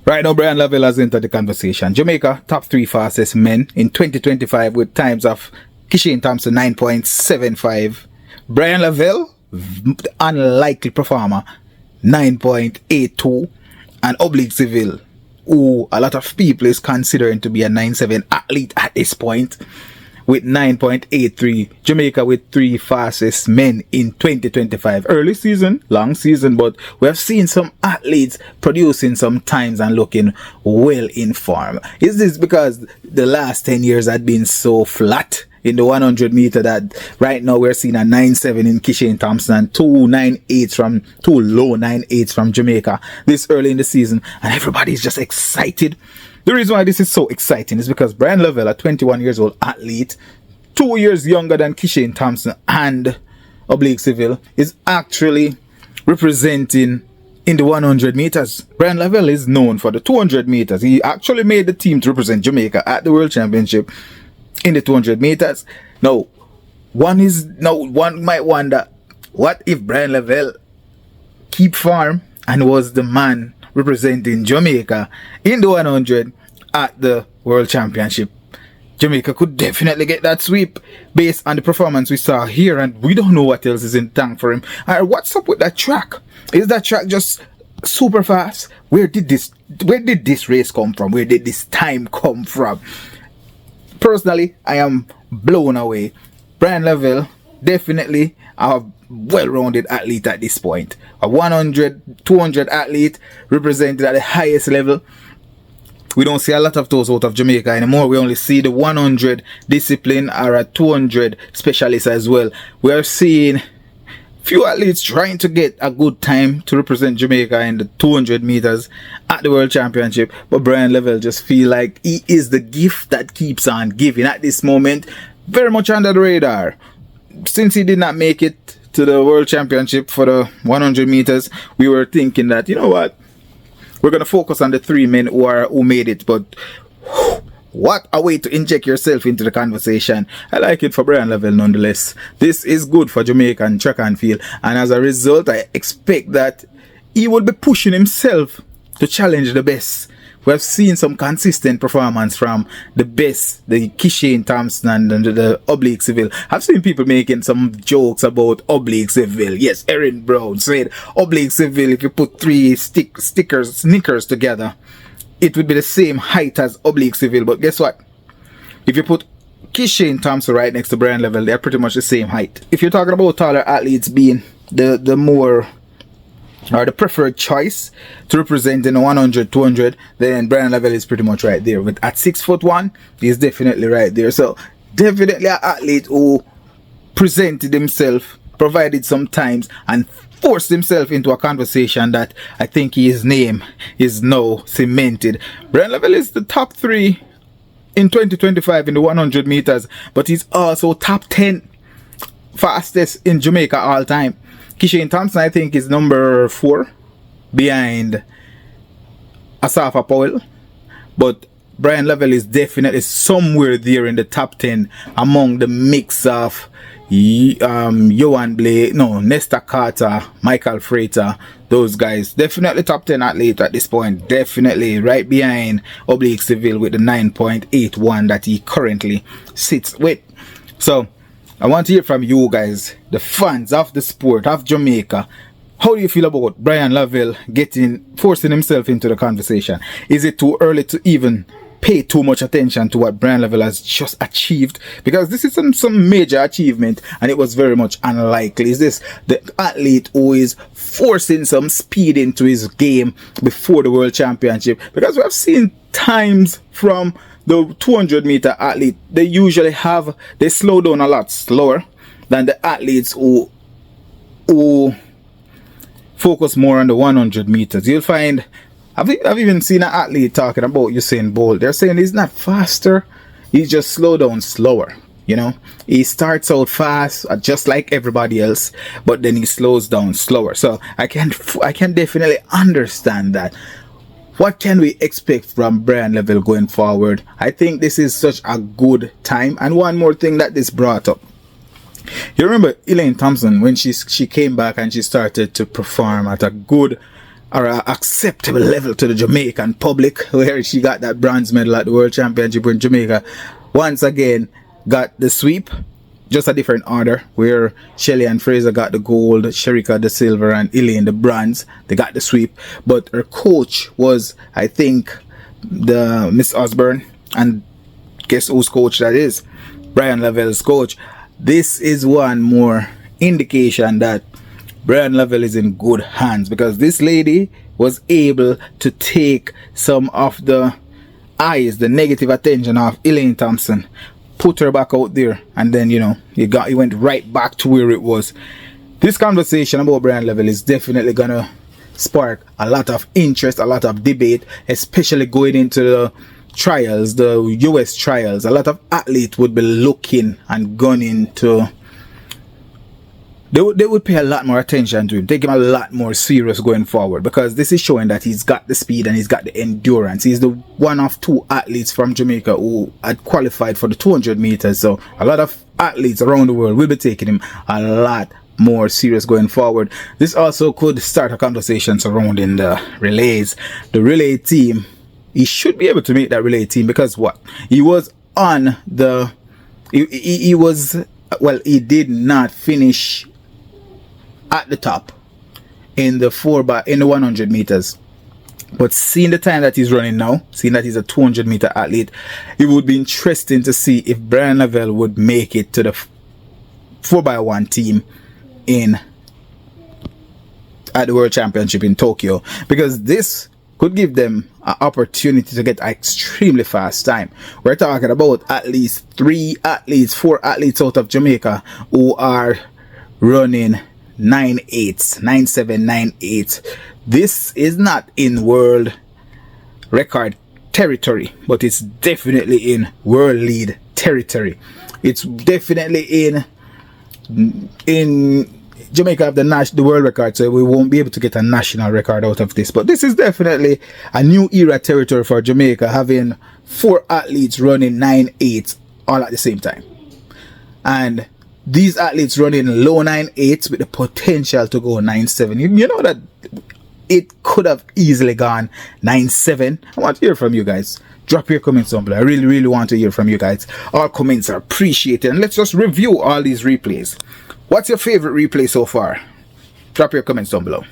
Right now, Bryan Levell has entered the conversation. Jamaica, top 3 fastest men in 2025 with times of Kishane Thompson 9.75. Bryan Levell, unlikely performer, 9.82. And Oblique Seville, who a lot of people is considering to be a 9.7 athlete at this point, with 9.83. Jamaica with 3 fastest men in 2025. Early season, long season, but we have seen some athletes producing some times and looking well in form. Is this because the last 10 years had been so flat in the 100 meter that right now we're seeing a 9.7 in Kishane Thompson and 2 low 9.8s from Jamaica this early in the season, and everybody's just excited. The reason why this is so exciting is because Bryan Levell, a 21 years old athlete, 2 years younger than Kishane Thompson and Oblique Seville, is actually representing in the 100 meters. Bryan Levell is known for the 200 meters. He actually made the team to represent Jamaica at the World Championship in the 200 meters. Now, one might wonder, what if Bryan Levell keep form and was the man representing Jamaica in the 100 at the World Championship? Jamaica could definitely get that sweep based on the performance we saw here, and we don't know what else is in the tank for him. Alright, what's up with that track? Is that track just super fast? Where did this race come from? Where did this time come from? Personally, I am blown away. Bryan Levell, definitely a well-rounded athlete at this point. A 100, 200 athlete represented at the highest level. We don't see a lot of those out of Jamaica anymore. We only see the 100 discipline or a 200 specialist as well. We are seeing few athletes trying to get a good time to represent Jamaica in the 200 meters at the World Championship, but Bryan Levell just feel like he is the gift that keeps on giving at this moment. Very much under the radar. Since he did not make it to the World Championship for the 100 meters, we were thinking that, you know what, we're going to focus on the 3 men who made it, but what a way to inject yourself into the conversation. I like it for Bryan Levell nonetheless. This is good for Jamaican track and field, and as a result, I expect that he would be pushing himself to challenge the best. We have seen some consistent performance from the best, the Kishane Thompson and the Oblique Seville. I've seen people making some jokes about Oblique Seville. Yes, Erin Brown said Oblique Seville, if you put 3 sneakers together, it would be the same height as Oblique Seville. But guess what? If you put Kishane Thompson right next to Bryan Levell, they're pretty much the same height. If you're talking about taller athletes being the more or the preferred choice to represent in the 100, 200, then Bryan Levell is pretty much right there. But at 6'1", he's definitely right there. So definitely an athlete who presented himself, provided some times, and forced himself into a conversation that I think his name is now cemented. Bryan Levell is the top 3 in 2025 in the 100 meters, but he's also top 10 fastest in Jamaica all time. Kishane Thompson, I think, is number 4 behind Asafa Powell, but Bryan Levell is definitely somewhere there in the top 10 among the mix of Nesta Carter, Michael Frater, those guys. Definitely top 10 athlete at this point. Definitely right behind Oblique Seville with the 9.81 that he currently sits with. So I want to hear from you guys, the fans of the sport of Jamaica. How do you feel about Bryan Levell forcing himself into the conversation? Is it too early to even pay too much attention to what Bryan Levell has just achieved? Because this is some major achievement, and it was very much unlikely. Is this the athlete who is forcing some speed into his game before the World Championship? Because we have seen times from the 200 meter athlete, they slow down a lot slower than the athletes who focus more on the 100 meters. You'll find, I've even seen an athlete talking about Usain Bolt. They're saying he's not faster, he's just slow down slower. You know, he starts out fast, just like everybody else, but then he slows down slower. So I can definitely understand that. What can we expect from Bryan Levell going forward? I think this is such a good time. And one more thing that this brought up. You remember Elaine Thompson when she came back and she started to perform at a good or an acceptable level to the Jamaican public, where she got that bronze medal at the World Championship in Jamaica. Once again, got the sweep, just a different order, where Shelly and Fraser got the gold, Sherika the silver, and Elaine the bronze. They got the sweep, but her coach was, I think, the Miss Osborne, and guess whose coach that is? Bryan Levell's coach. This is one more indication that Bryan Levell is in good hands, because this lady was able to take some of the eyes, the negative attention of Elaine Thompson, put her back out there, and then, you know, he went right back to where it was. This conversation about Bryan Levell is definitely gonna spark a lot of interest, a lot of debate, especially going into the trials, the US trials. A lot of athletes would be looking and gunning to, they would pay a lot more attention to him, take him a lot more serious going forward, because this is showing that he's got the speed and he's got the endurance. He's the one of two athletes from Jamaica who had qualified for the 200 meters. So a lot of athletes around the world will be taking him a lot more serious going forward. This also could start a conversation surrounding the relays. The relay team, he should be able to make that relay team, because what? He was on the, he was, well, he did not finish at the top in the 100 meters, but seeing the time that he's running now, seeing that he's a 200 meter athlete, it would be interesting to see if Bryan Levell would make it to the 4x1 team at the World Championship in Tokyo, because this could give them an opportunity to get an extremely fast time. We're talking about at least 4 athletes out of Jamaica who are running 9.8s, 9.7, 9.8. This is not in world record territory, but it's definitely in world lead territory. It's definitely in Jamaica have the world record, so we won't be able to get a national record out of this. But this is definitely a new era territory for Jamaica, having 4 athletes running 9.8 all at the same time. And these athletes running low 9.8s with the potential to go 9.7. You know that it could have easily gone 9.7. I want to hear from you guys. Drop your comments down below. I really want to hear from you guys. All comments are appreciated. And let's just review all these replays. What's your favorite replay so far? Drop your comments down below.